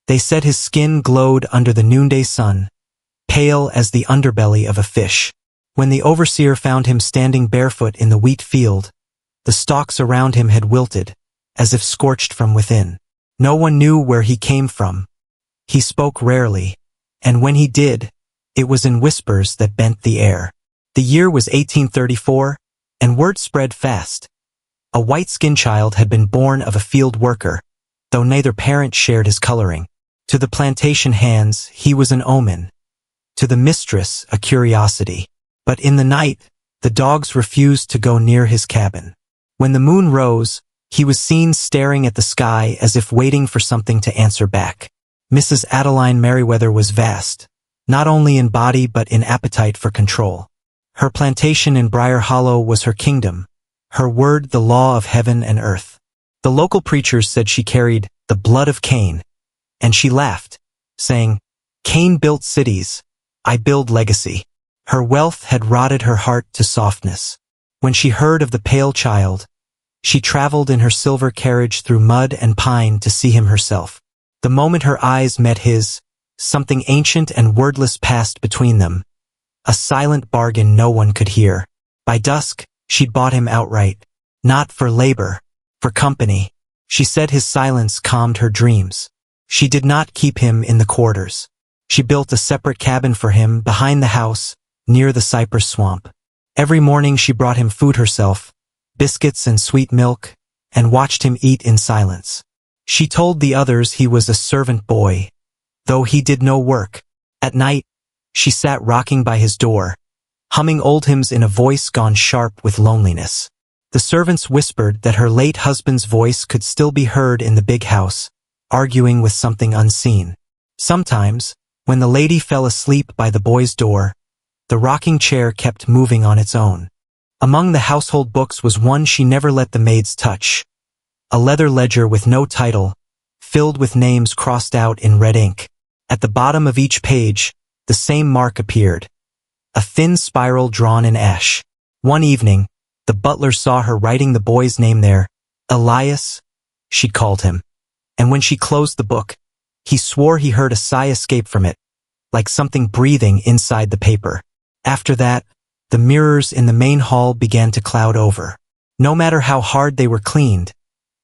They said his skin glowed under the noonday sun, pale as the underbelly of a fish. When the overseer found him standing barefoot in the wheat field, the stalks around him had wilted, as if scorched from within. No one knew where he came from. He spoke rarely, and when he did, it was in whispers that bent the air. The year was 1834, and word spread fast. A white-skinned child had been born of a field worker, though neither parent shared his coloring. To the plantation hands, he was an omen. To the mistress, a curiosity. But in the night, the dogs refused to go near his cabin. When the moon rose, he was seen staring at the sky as if waiting for something to answer back. Mrs. Adeline Merriweather was vast, not only in body but in appetite for control. Her plantation in Briar Hollow was her kingdom, her word the law of heaven and earth. The local preachers said she carried the blood of Cain, and she laughed, saying, "Cain built cities, I build legacy." Her wealth had rotted her heart to softness. When she heard of the pale child, she traveled in her silver carriage through mud and pine to see him herself. The moment her eyes met his, something ancient and wordless passed between them, a silent bargain no one could hear. By dusk, she'd bought him outright, not for labor, for company. She said his silence calmed her dreams. She did not keep him in the quarters. She built a separate cabin for him behind the house, near the cypress swamp. Every morning she brought him food herself, biscuits and sweet milk, and watched him eat in silence. She told the others he was a servant boy, though he did no work. At night, she sat rocking by his door, humming old hymns in a voice gone sharp with loneliness. The servants whispered that her late husband's voice could still be heard in the big house, arguing with something unseen. Sometimes, when the lady fell asleep by the boy's door, the rocking chair kept moving on its own. Among the household books was one she never let the maids touch, a leather ledger with no title, filled with names crossed out in red ink. At the bottom of each page, the same mark appeared, a thin spiral drawn in ash. One evening, the butler saw her writing the boy's name there. Elias, she called him. And when she closed the book, he swore he heard a sigh escape from it, like something breathing inside the paper. After that, the mirrors in the main hall began to cloud over. No matter how hard they were cleaned,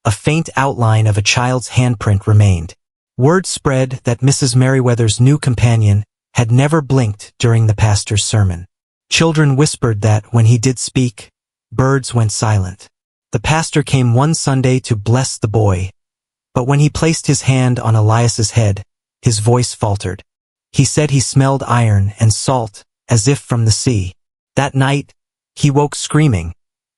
a faint outline of a child's handprint remained. Word spread that Mrs. Merriweather's new companion had never blinked during the pastor's sermon. Children whispered that when he did speak, birds went silent. The pastor came one Sunday to bless the boy, but when he placed his hand on Elias's head, his voice faltered. He said he smelled iron and salt, as if from the sea. That night, he woke screaming,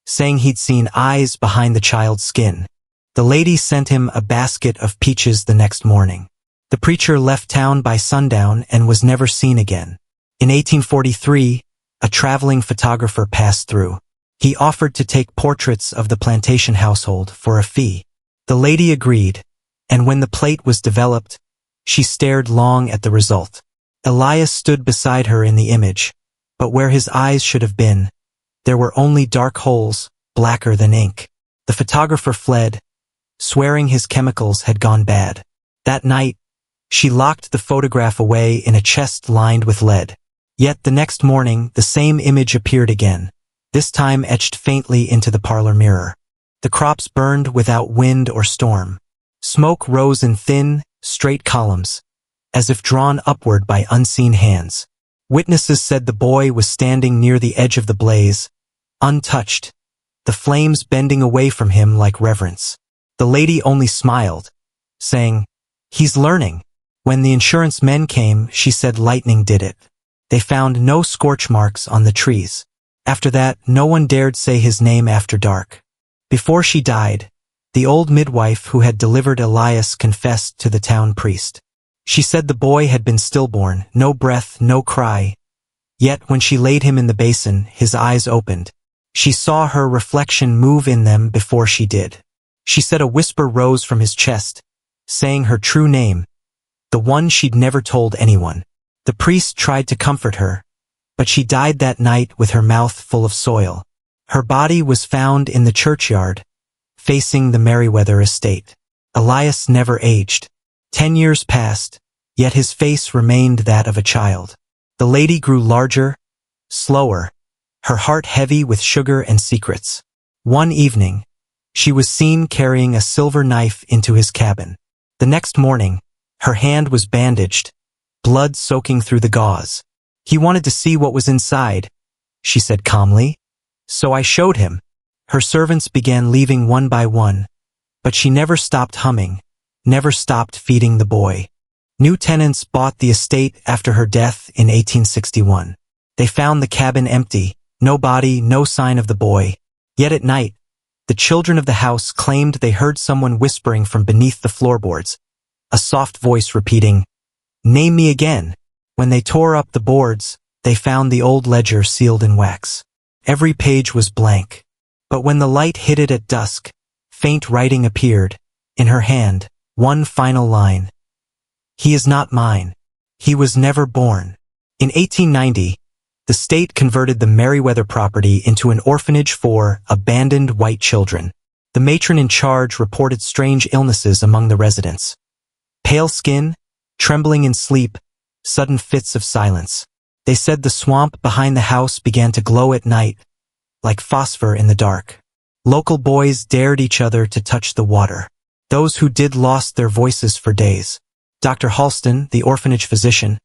saying he'd seen eyes behind the child's skin. The lady sent him a basket of peaches the next morning. The preacher left town by sundown and was never seen again. In 1843, a traveling photographer passed through. He offered to take portraits of the plantation household for a fee. The lady agreed, and when the plate was developed, she stared long at the result. Elias stood beside her in the image, but where his eyes should have been, there were only dark holes, blacker than ink. The photographer fled, swearing his chemicals had gone bad. That night, she locked the photograph away in a chest lined with lead. Yet the next morning, the same image appeared again, this time etched faintly into the parlor mirror. The crops burned without wind or storm. Smoke rose in thin, straight columns, as if drawn upward by unseen hands. Witnesses said the boy was standing near the edge of the blaze, untouched, the flames bending away from him like reverence. The lady only smiled, saying, "He's learning." When the insurance men came, she said lightning did it. They found no scorch marks on the trees. After that, no one dared say his name after dark. Before she died, the old midwife who had delivered Elias confessed to the town priest. She said the boy had been stillborn, no breath, no cry. Yet when she laid him in the basin, his eyes opened. She saw her reflection move in them before she did. She said a whisper rose from his chest, saying her true name, the one she'd never told anyone. The priest tried to comfort her, but she died that night with her mouth full of soil. Her body was found in the churchyard, facing the Merriweather estate. Elias never aged. 10 years passed, yet his face remained that of a child. The lady grew larger, slower, her heart heavy with sugar and secrets. One evening, she was seen carrying a silver knife into his cabin. The next morning, her hand was bandaged, blood soaking through the gauze. "He wanted to see what was inside," she said calmly. "So I showed him." Her servants began leaving one by one, but she never stopped humming, never stopped feeding the boy. New tenants bought the estate after her death in 1861. They found the cabin empty, no body, no sign of the boy. Yet at night, the children of the house claimed they heard someone whispering from beneath the floorboards, a soft voice repeating, "Name me again." When they tore up the boards, they found the old ledger sealed in wax. Every page was blank. But when the light hit it at dusk, faint writing appeared. In her hand, one final line. "He is not mine. He was never born." In 1890, the state converted the Merriweather property into an orphanage for abandoned white children. The matron in charge reported strange illnesses among the residents. Pale skin, trembling in sleep, sudden fits of silence. They said the swamp behind the house began to glow at night, like phosphor in the dark. Local boys dared each other to touch the water. Those who did lost their voices for days. Dr. Halston, the orphanage physician,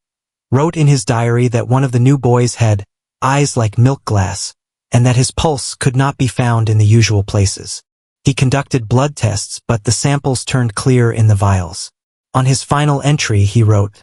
wrote in his diary that one of the new boys had eyes like milk glass, and that his pulse could not be found in the usual places. He conducted blood tests, but the samples turned clear in the vials. On his final entry, he wrote,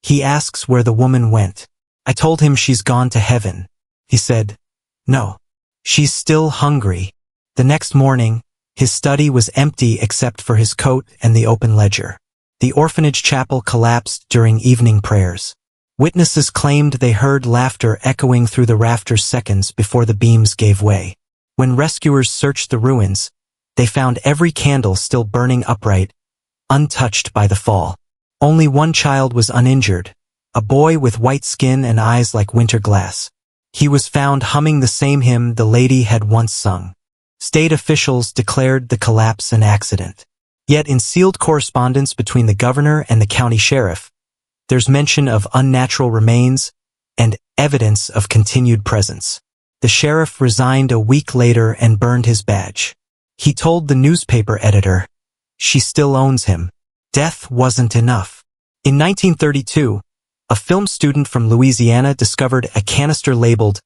"He asks where the woman went. I told him she's gone to heaven." He said, "No, she's still hungry." The next morning, his study was empty except for his coat and the open ledger. The orphanage chapel collapsed during evening prayers. Witnesses claimed they heard laughter echoing through the rafters seconds before the beams gave way. When rescuers searched the ruins, they found every candle still burning upright, untouched by the fall. Only one child was uninjured, a boy with white skin and eyes like winter glass. He was found humming the same hymn the lady had once sung. State officials declared the collapse an accident. Yet in sealed correspondence between the governor and the county sheriff, there's mention of unnatural remains and evidence of continued presence. The sheriff resigned a week later and burned his badge. He told the newspaper editor, "She still owns him." Death wasn't enough. In 1932, a film student from Louisiana discovered a canister labeled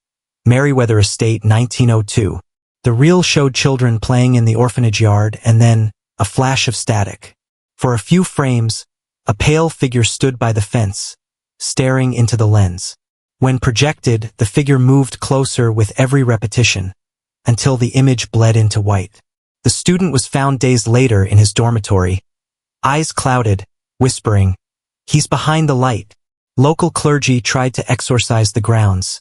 Merriweather Estate 1902. The reel showed children playing in the orphanage yard and then a flash of static. For a few frames, a pale figure stood by the fence, staring into the lens. When projected, the figure moved closer with every repetition, until the image bled into white. The student was found days later in his dormitory, eyes clouded, whispering, "He's behind the light." Local clergy tried to exorcise the grounds,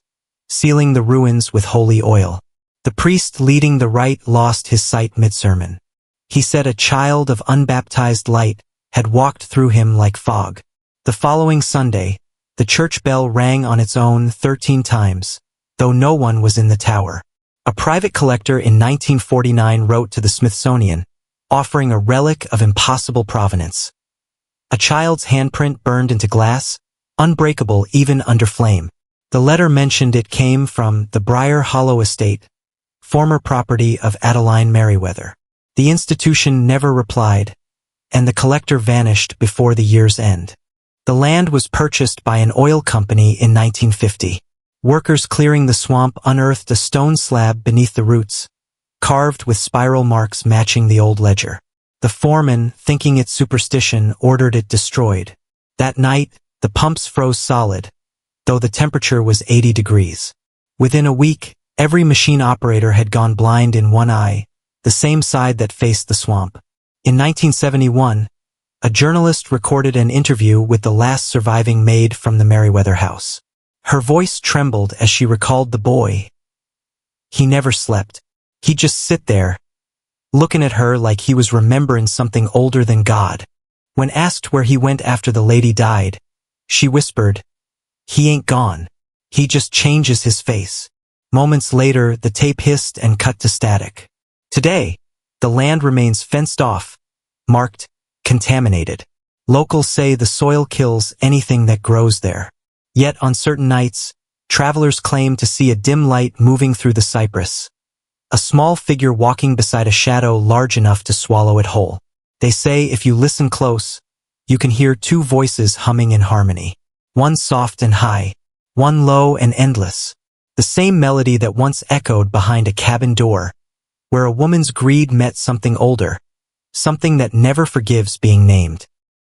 sealing the ruins with holy oil. The priest leading the rite lost his sight mid-sermon. He said a child of unbaptized light had walked through him like fog. The following Sunday, the church bell rang on its own 13 times, though no one was in the tower. A private collector in 1949 wrote to the Smithsonian, offering a relic of impossible provenance. A child's handprint burned into glass, unbreakable even under flame. The letter mentioned it came from the Briar Hollow estate, former property of Adeline Merriweather. The institution never replied, and the collector vanished before the year's end. The land was purchased by an oil company in 1950. Workers clearing the swamp unearthed a stone slab beneath the roots, carved with spiral marks matching the old ledger. The foreman, thinking it superstition, ordered it destroyed. That night, the pumps froze solid, though the temperature was 80 degrees. Within a week, every machine operator had gone blind in one eye, the same side that faced the swamp. In 1971, a journalist recorded an interview with the last surviving maid from the Merriweather house. Her voice trembled as she recalled the boy. He never slept. He'd just sit there, looking at her like he was remembering something older than God. When asked where he went after the lady died, she whispered, "He ain't gone. He just changes his face." Moments later, the tape hissed and cut to static. Today, the land remains fenced off, marked, contaminated. Locals say the soil kills anything that grows there. Yet on certain nights, travelers claim to see a dim light moving through the cypress. A small figure walking beside a shadow large enough to swallow it whole. They say if you listen close, you can hear two voices humming in harmony. One soft and high, one low and endless. The same melody that once echoed behind a cabin door, where a woman's greed met something older, something that never forgives being named.